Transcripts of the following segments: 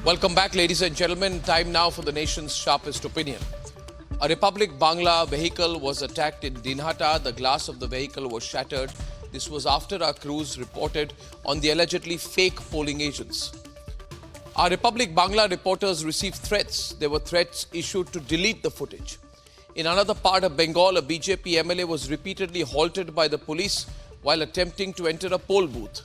Welcome back, ladies and gentlemen. Time now for the nation's sharpest opinion. A Republic Bangla vehicle was attacked in Dinhata. The glass of the vehicle was shattered. This was after our crews reported on the allegedly fake polling agents. Our Republic Bangla reporters received threats. There were threats issued to delete the footage. In another part of Bengal, a BJP MLA was repeatedly halted by the police while attempting to enter a poll booth.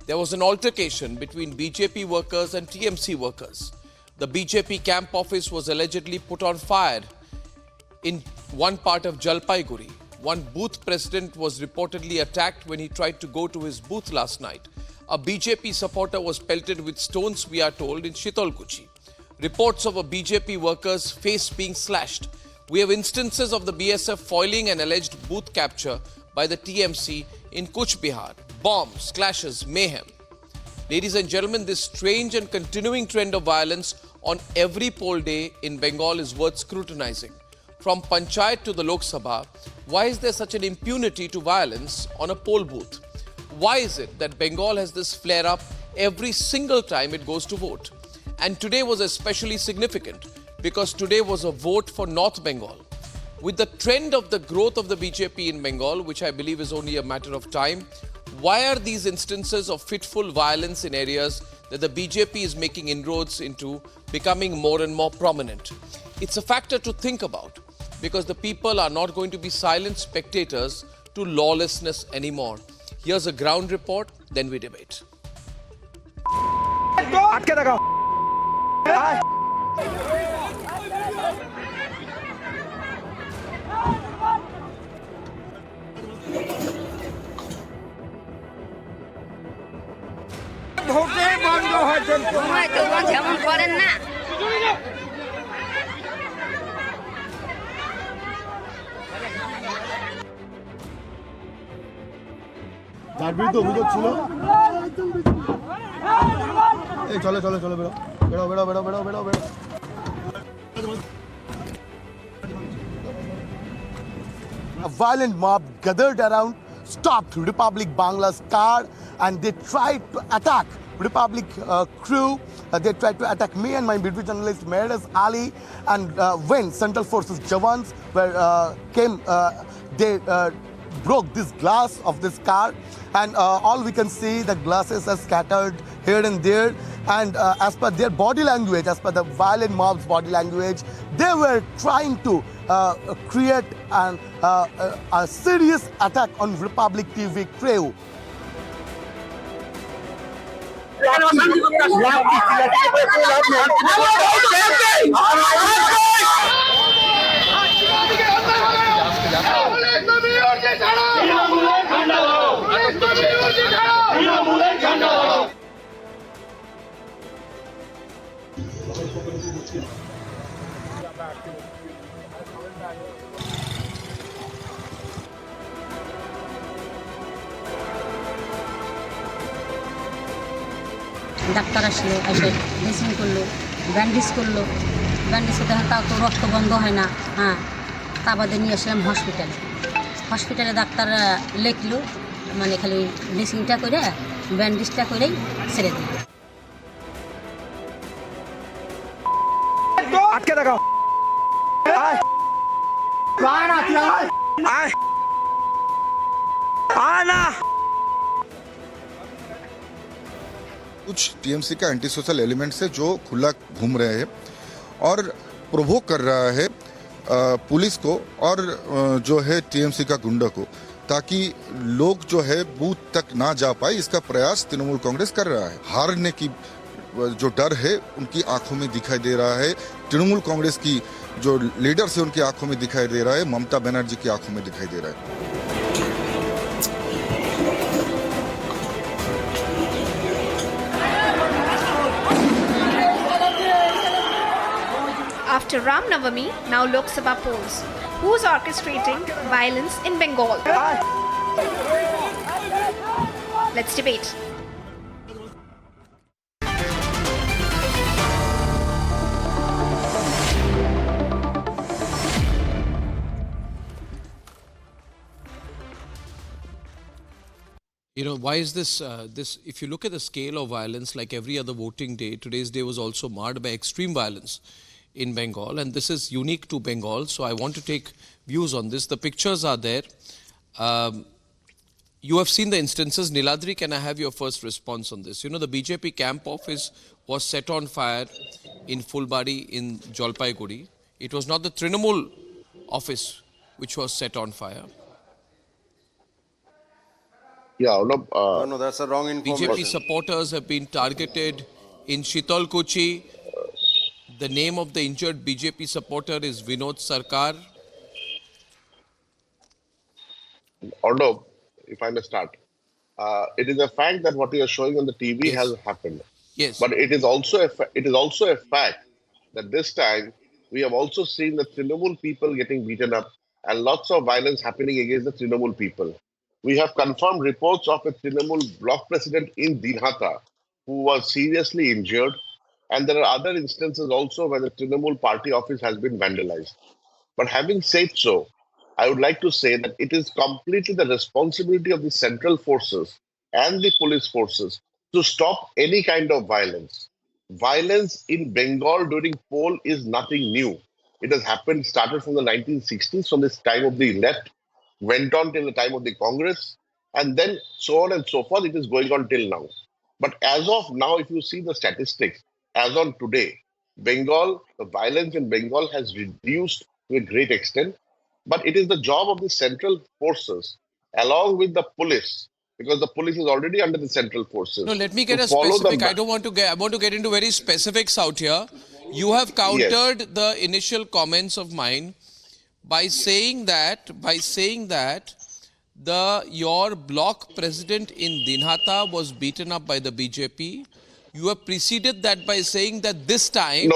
There was an altercation between BJP workers and TMC workers. The BJP camp office was allegedly put on fire in one part of Jalpaiguri. One booth president was reportedly attacked when he tried to go to his booth last night. A BJP supporter was pelted with stones, we are told, in Shitolkuchi. Reports of a BJP worker's face being slashed. We have instances of the BSF foiling an alleged booth capture by the TMC in Cooch Behar. Bombs, clashes, mayhem. Ladies and gentlemen, this strange and continuing trend of violence on every poll day in Bengal is worth scrutinizing. From Panchayat to the Lok Sabha, why is there such an impunity to violence on a poll booth? Why is it that Bengal has this flare-up every single time it goes to vote? And today was especially significant because today was a vote for North Bengal. With the trend of the growth of the BJP in Bengal, which I believe is only a matter of time, why are these instances of fitful violence in areas that the BJP is making inroads into becoming more and more prominent? It's a factor to think about because the people are not going to be silent spectators to lawlessness anymore. Here's a ground report, then we debate. A violent mob gathered around, stopped Republic Bangla's car, and they tried to attack Republic crew. They tried to attack me and my beauty journalist Meredith Ali. And when Central Forces Jawans came, they broke this glass of this car, and all we can see, the glasses are scattered here and there. And as per their body language, as per the violent mob's body language, they were trying to create a serious attack on Republic TV crew. Doctor আসলো, এসে dressing করলো, bandage করলো, bandage করতে তাও তো রক্ত বন্ধ হয় না। হ্যাঁ, তা বাদে নিয়ে আসলাম হসপিটালে ডাক্তার লিখলো, মানে খালি ড্রেসিংটা করে ব্যান্ডেজটা করেই ছেড়ে দিল। আটকে দেখাও, না कुछ टीएमसी का एंटी सोशल एलिमेंट्स है जो खुला घूम रहे हैं और प्रोवोक कर रहा है पुलिस को और जो है टीएमसी का गुंडा को, ताकि लोग जो है बूथ तक ना जा पाए। इसका प्रयास तृणमूल कांग्रेस कर रहा है। हारने की जो डर है उनकी आंखों में दिखाई दे रहा है। तृणमूल कांग्रेस की जो लीडर्स है उनकी आंखों में दिखाई दे रहा है। ममता बनर्जी की आंखों में दिखाई दे रहा है। After Ram Navami, now Lok Sabha polls. Who's orchestrating violence in Bengal? Let's debate. You know, why is this, if you look at the scale of violence, like every other voting day, today's day was also marred by extreme violence in Bengal, and this is unique to Bengal. So I want to take views on this. The pictures are there. You have seen the instances. Niladri, can I have your first response on this? You know, the BJP camp office was set on fire in Fulbari in Jalpaiguri. It was not the Trinamool office which was set on fire. Yeah, no, No, that's a wrong information. BJP supporters have been targeted in Shitalkuchi. The name of the injured BJP supporter is Vinod Sarkar. Arnab, if I may start, it is a fact that what you are showing on the TV Yes. has happened. Yes. But it is also a fact that this time we have also seen the Trinamool people getting beaten up and lots of violence happening against the Trinamool people. We have confirmed reports of a Trinamool block president in Dinhata who was seriously injured, and there are other instances also where the Trinamool party office has been vandalized. But having said so, I would like to say that it is completely the responsibility of the central forces and the police forces to stop any kind of violence. Violence in Bengal during poll is nothing new. It has happened, started from the 1960s, from this time of the left, went on till the time of the Congress, and then so on and so forth. It is going on till now. But as of now, if you see the statistics, as on today, Bengal, the violence in Bengal has reduced to a great extent. But it is the job of the central forces, along with the police, because the police is already under the central forces. No, let me get to a follow specific. I want to get into very specifics out here. You have countered the initial comments of mine by saying that your block president in Dinhata was beaten up by the BJP. You have preceded that by saying that this time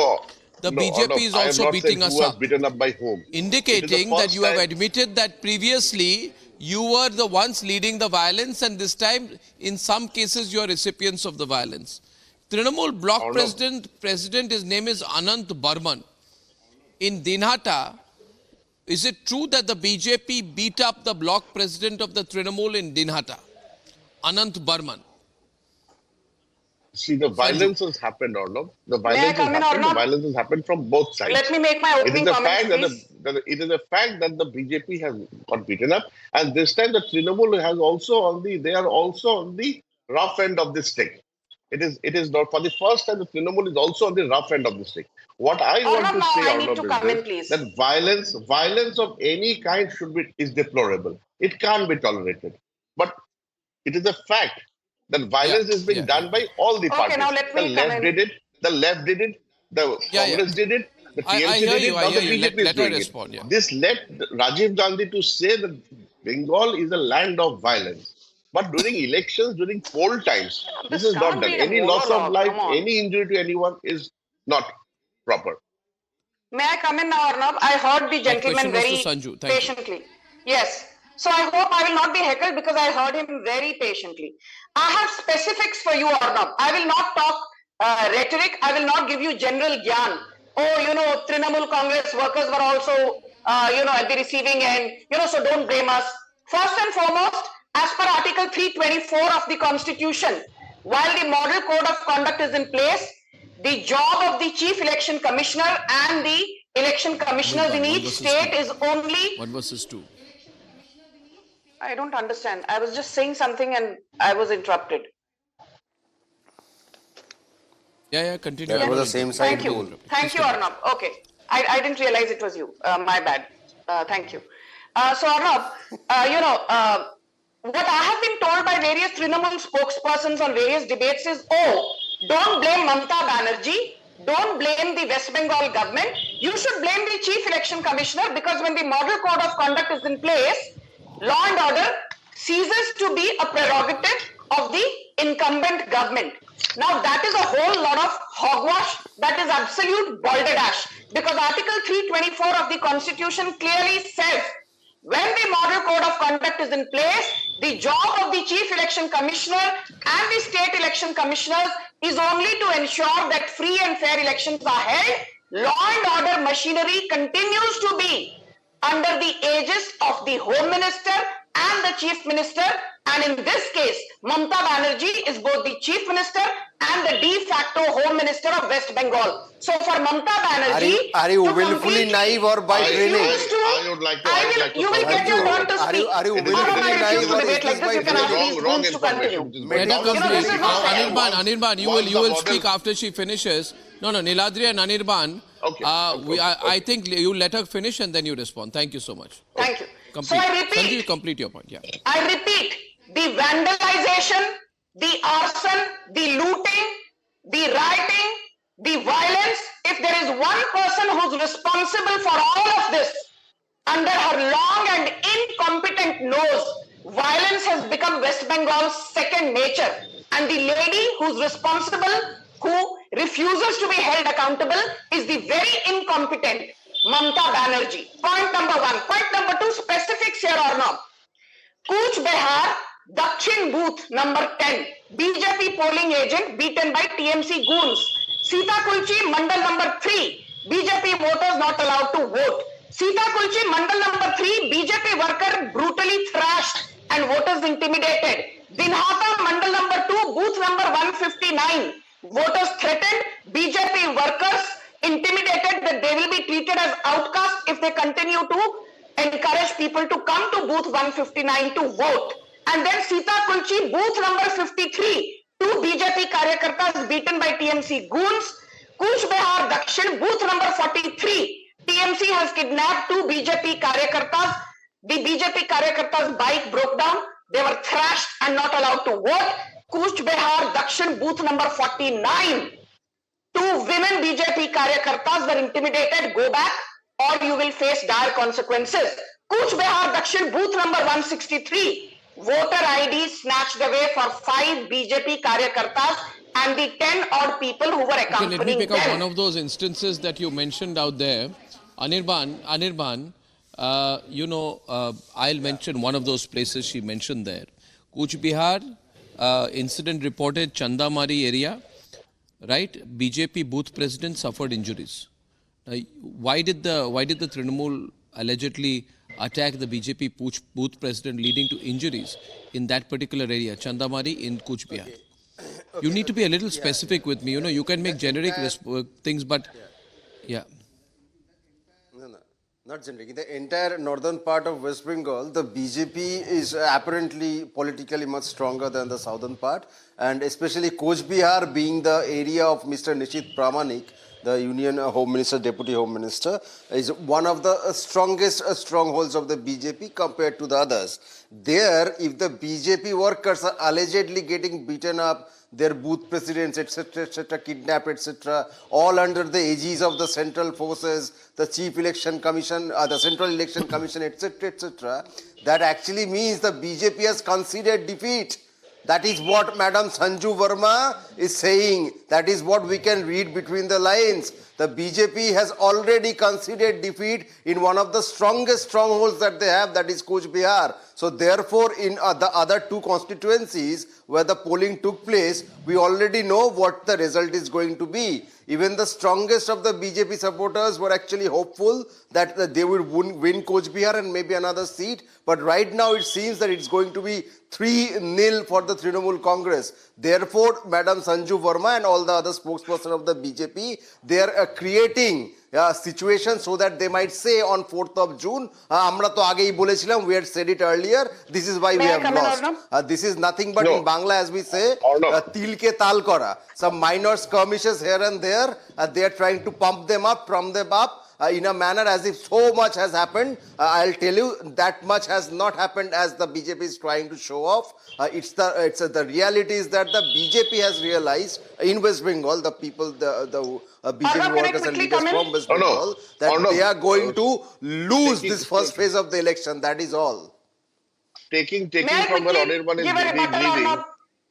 the BJP is also beating us up. Beaten up by whom? Indicating that you have admitted that previously you were the ones leading the violence, and this time in some cases you are recipients of the violence. Trinamool block president, his name is Anant Burman. In Dinhata, is it true that the BJP beat up the block president of the Trinamool in Dinhata, Anant Burman? See, the violence has happened, Arnab. The May I violence come has in, happened. The Arnab? violence has happened from both sides. Let me make my opening comments, please. It is a fact that the BJP has got beaten up, and this time the Trinamool has also they are also on the rough end of the stick. It is not for the first time the Trinamool is also on the rough end of the stick. What I want to say, I need to come in, please. that violence of any kind is deplorable. It can't be tolerated. But it is a fact that violence is being done by all the parties. Now let me the left did it, the Congress did it, the TMC did it, now the BJP is doing it. This led Rajiv Gandhi to say that Bengal is a land of violence. But during elections, during poll times, this is not done. Any loss of life, any injury to anyone is not proper. May I come in now, Arnab? I heard the gentleman very patiently. Yes. So I hope I will not be heckled because I heard him very patiently. I have specifics for you, Arnab. I will not talk rhetoric. I will not give you general gyan. Oh, Trinamool Congress workers were also, at the receiving end. So don't blame us. First and foremost, as per Article 324 of the Constitution, while the Model Code of Conduct is in place, the job of the Chief Election Commissioner and the election commissioners in each state is only... 1 versus 2. I don't understand. I was just saying something and I was interrupted. Yeah, continue. That was the same side. Thank you, Arnab. Okay. I didn't realize it was you. My bad. Thank you. So, Arnab, what I have been told by various Trinamool spokespersons on various debates is, don't blame Mamata Banerjee. Don't blame the West Bengal government. You should blame the Chief Election Commissioner, because when the Model Code of Conduct is in place, law and order ceases to be a prerogative of the incumbent government. Now that is a whole lot of hogwash. That is absolute balderdash, because Article 324 of the Constitution clearly says when the Model Code of Conduct is in place, the job of the Chief Election Commissioner and the State Election Commissioners is only to ensure that free and fair elections are held. Law and order machinery continues to be under the aegis of the Home Minister and the Chief Minister, And in this case, Mamata Banerjee is both the Chief Minister and the de facto Home Minister of West Bengal. So for Mamata Banerjee, Are you to willfully completely naive or by training? refuse to, I would like to you will get your turn to speak. Are you It is- How am I willfully refuse naive to or debate is like this this? You can by ask these wrong goons to continue. information. This is Let her wrong complete. this is not fair. Anirban, you Once the will model- speak after she finishes. No, Niladri and Anirban. Okay. I think you let her finish and then you respond. Thank you so much. Thank you. Complete. So I repeat, Sanjeev, complete your point. Yeah. I repeat, the vandalization, the arson, the looting, the rioting, the violence, if there is one person who's responsible for all of this, under her long and incompetent nose, violence has become West Bengal's second nature. And the lady who's responsible, who refuses to be held accountable, is the very incompetent Mamata Banerjee. Point number one. Point number two, specifics here or not. Cooch Behar, Dakshin booth number 10, BJP polling agent beaten by TMC goons. Sita Kulchi, Mandal number 3, BJP voters not allowed to vote. Sita Kulchi, Mandal number 3, BJP worker brutally thrashed and voters intimidated. Dinhata, Mandal number 2, booth number 159, voters threatened, BJP workers intimidated that they will be treated as outcasts if they continue to encourage people to come to booth 159 to vote. And then Sita Kulchi, booth number 53, two BJP karyakartas beaten by TMC goons. Cooch Behar Dakshin, booth number 43, TMC has kidnapped two BJP karyakartas. The BJP karyakartas' bike broke down. They were thrashed and not allowed to vote. Cooch Behar Dakshin, booth number 49, two women BJP karyakartas were intimidated. Go back or you will face dire consequences. Cooch Behar Dakshin, booth number 163, voter ID snatched away for 5 BJP karyakartas and the 10 odd people who were Okay, accompanying let me pick up them. one of those instances that you mentioned out there. Anirban, I'll mention one of those places she mentioned there. Cooch Behar, incident reported Chandamari area, right? BJP booth president suffered injuries. Why did the Trinamool allegedly attack the BJP booth president, leading to injuries in that particular area, Chandamari in Cooch Behar? You need to be a little specific with me. You can make generic things, but yeah. No, not generic. In the entire northern part of West Bengal, the BJP is apparently politically much stronger than the southern part, and especially Cooch Behar being the area of Mr. Nishit Pramanik, the Union Home Minister, Deputy Home Minister, is one of the strongest strongholds of the BJP compared to the others. There, if the BJP workers are allegedly getting beaten up, their booth presidents, etc., kidnapped, etc., all under the aegis of the central forces, the Chief Election Commission, the Central Election Commission, etc., that actually means the BJP has conceded defeat. That is what Madam Sanju Verma is saying. That is what we can read between the lines. The BJP has already conceded defeat in one of the strongest strongholds that they have, that is Cooch Behar. So therefore, in the other two constituencies where the polling took place, we already know what the result is going to be. Even the strongest of the BJP supporters were actually hopeful that they would win Cooch Behar and maybe another seat. But right now it seems that it's going to be 3-0 for the Trinamool Congress. Therefore, Madam Sanju Verma and all the other spokespersons of the BJP, they are creating a situation so that they might say on 4th of June, আমরা তো আগেই বলেছিলাম, we had said it earlier, this is why we have lost. This is nothing but in Bangla, as we say, tilke tal kora. Some minor skirmishes here and there, they are trying to pump them up in a manner as if so much has happened. I'll tell you, that much has not happened as the BJP is trying to show off. The reality is that the BJP has realized in West Bengal, the people, the BJP workers and leaders from West Bengal, that they are going to lose this first phase of the election. That is all. Taking from where Anirban is leaving,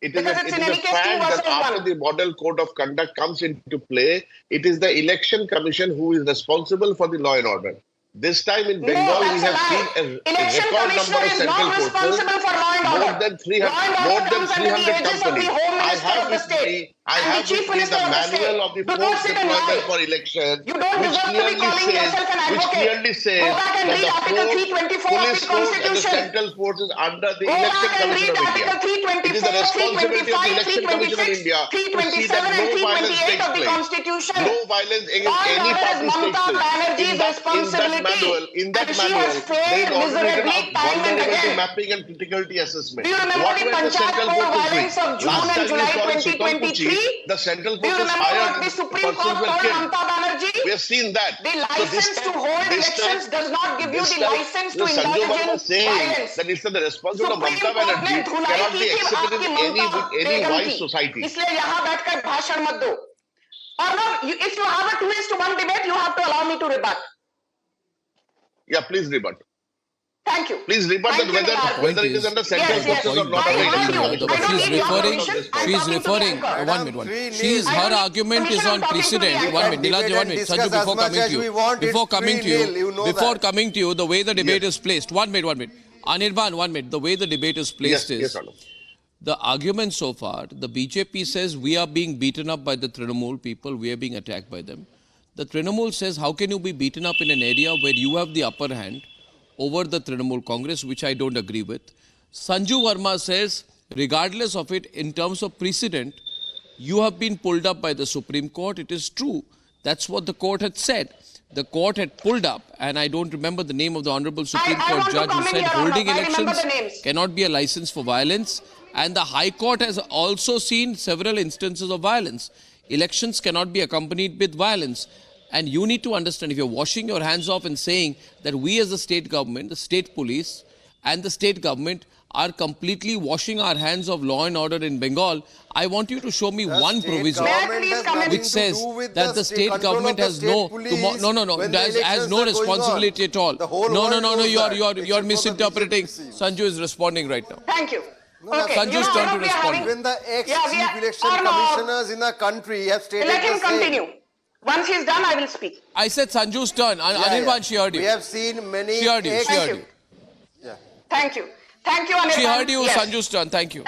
it is a fact that after the model code of conduct comes into play, it is the election commission who is responsible for the law and order. This time in No, Bengal, we that's a have lie. seen a Election record number Commissioner of is central not forces, responsible for law and order. more than Law and order comes under the 300 aegis of the companies. Home I Minister have of the with state me, and the Chief the Minister of the state. manual of the Do not force sit and deployment lie. for election, You don't which deserve to be clearly calling yourself an advocate. Go back and that read the Article force, 324 of police the force and the Constitution. central force is under the Go Election back and Commission read of India. Article It is the 324, responsibility of the 325, Election Commission of 326, India to see 327 that and no violence 328 takes of the place. Constitution. No violence Law against and any order is party takes Mamata place. Banerjee's responsibility. In that And she has manual, there is failed already written miserably out time and vulnerability again. mapping and criticality assessment. Do you remember What the were the Panchayat central poll forces violence doing? of June Last and time we July saw in Sutalkuchi, 2023? the central Do you forces remember hired what the and Supreme persons Court were told killed. Mamata Banerjee? We have seen that. The So this license to time, hold elections does not give you the license to Sanju indulge Verma in saying violence. that it's the responsibility of supreme Mamata court ने Banerjee धुलाई cannot की be थी accepted आपकी in Mamata any Begum wise की, society. इसलिए यहाँ बैठकर भाषण मत दो. और ना, if you have a 2:1 debate, you have to allow me to rebut. Yeah, please rebut. Thank you. Please rebut Thank that you, Nirmal. whether it is under central Yes, yes. forces or not I under heard election you. commission. I don't she's need your referring, permission. I'm she's talking to the referring, anchor. one minute. Madam, She's, I her don't need argument is permission, on I'm talking to the precedent. anchor. One minute, Debate Niladji, one and minute. discuss Sanju, as before much coming as to we you, want, it's before coming to free nil, you you, know before that. coming to you, the way the debate is placed, one minute. Anirban, 1 minute. The way the debate is placed Yes, is, Arnab. the argument so far, the BJP says we are being beaten up by the Trinamool people, we are being attacked by them. The Trinamool says, how can you be beaten up in an area where you have the upper hand over the Trinamool Congress, which I don't agree with. Sanju Verma says, regardless of it, in terms of precedent, you have been pulled up by the Supreme Court. It is true. That's what the court had said. The court had pulled up, and I don't remember the name of the Honorable Supreme I Court want to judge who comment said here, holding Arnab. I remember elections the names. cannot be a license for violence. And the High Court has also seen several instances of violence. Elections cannot be accompanied with violence. And you need to understand, if you're washing your hands off and saying that we as the state government, the state police and the state government are completely washing our hands of law and order in Bengal, I want you to show me one provision which says that the state government has no responsibility at all. No, you're misinterpreting. Sanju is responding right now. Thank you. Okay. Sanju's turn to respond. Even the ex-chief election commissioners in the country have stated Let him the same. continue. Once he's done, I will speak. I said Sanju's turn. Anirban, she heard you. We have seen many. She heard you. She heard you. Yeah. Thank you. Thank you, Anirban. She heard you. Yes. Sanju's turn. Thank you.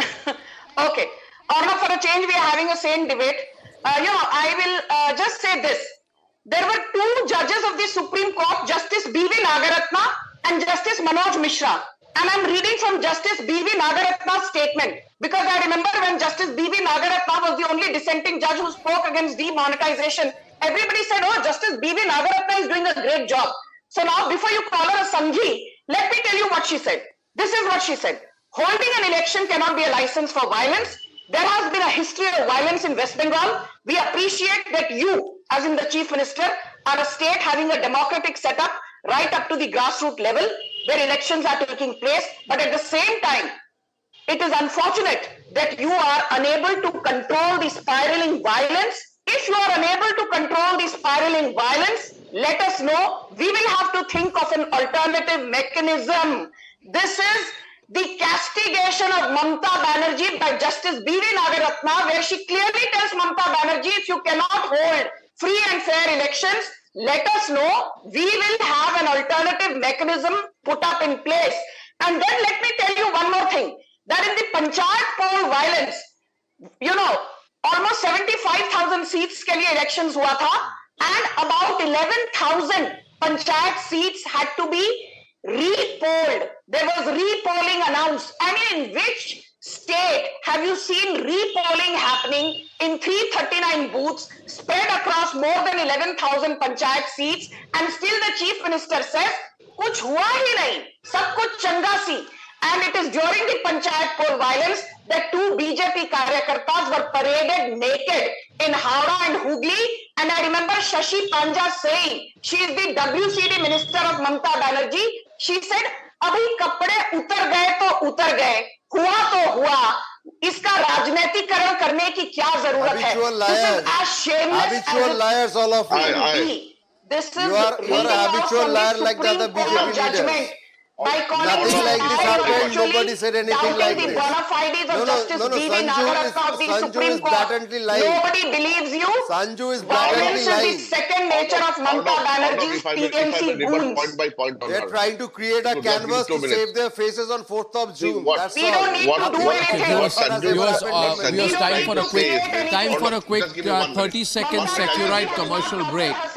Okay. Arnab, for a change, we are having a sane debate. I will just say this. There were two judges of the Supreme Court, Justice B.V. Nagaratna and Justice Manoj Mishra. And I'm reading from Justice B.V. Nagaratna's statement because I remember when Justice B.V. Nagaratna was the only dissenting judge who spoke against demonetization. Everybody said, oh, Justice B.V. Nagaratna is doing a great job. So now, before you call her a Sanghi, let me tell you what she said. This is what she said. Holding an election cannot be a license for violence. There has been a history of violence in West Bengal. We appreciate that you, as in the Chief Minister, are a state having a democratic setup right up to the grassroots level where elections are taking place. But at the same time, it is unfortunate that you are unable to control the spiraling violence. If you are unable to control the spiraling violence, let us know. We will have to think of an alternative mechanism. This is the castigation of Mamata Banerjee by Justice B.V. Nagaratna, where she clearly tells Mamata Banerjee, if you cannot hold free and fair elections, let us know. We will have an alternative mechanism put up in place. And then let me tell you one more thing, that in the Panchayat poll violence, almost 75,000 seats के लिए elections हुआ था, and about 11,000 Panchayat seats had to be re-polled. There was re-polling announced. I mean, in which state have you seen re-polling happening in 339 booths spread across more than 11,000 Panchayat seats, and still the Chief Minister says, कुछ हुआ ही नहीं, सब कुछ चंगा सी. And it is during the Panchayat poll violence that two BJP karyakartas were paraded naked in Howrah and Hooghly. And I remember Shashi Panja saying, she is the WCD Minister of Mamata Banerjee. She said, अभी कपड़े उतर गए तो उतर गए, हुआ तो हुआ, इसका राजनीतिकरण करने की क्या जरूरत है? This is as shameless habitual liars, all of you. This is You are a habitual liar like the other BJP leaders. by calling Nothing him like this I happened. actually Nobody said anything doubting like the this. bona fides of Justice D.V. Nagaratta of the Sanju Supreme is Court. blatantly lying. Nobody believes you. Sanju is blatantly Violence lying. is the second nature of Mamata Banerjee's if I may TMC rebut goons. point by point on They're her. trying to create a So just give me canvas 2 to minutes. save their faces on 4th of See, June. what- That's We all. don't need to do what- anything. viewers, What has ever viewers, happened in viewers, Bengal? time for a quick, Create anything. time for a Just quick give me 1 minute. 30-second Mamata Securite Banerjee commercial has break. not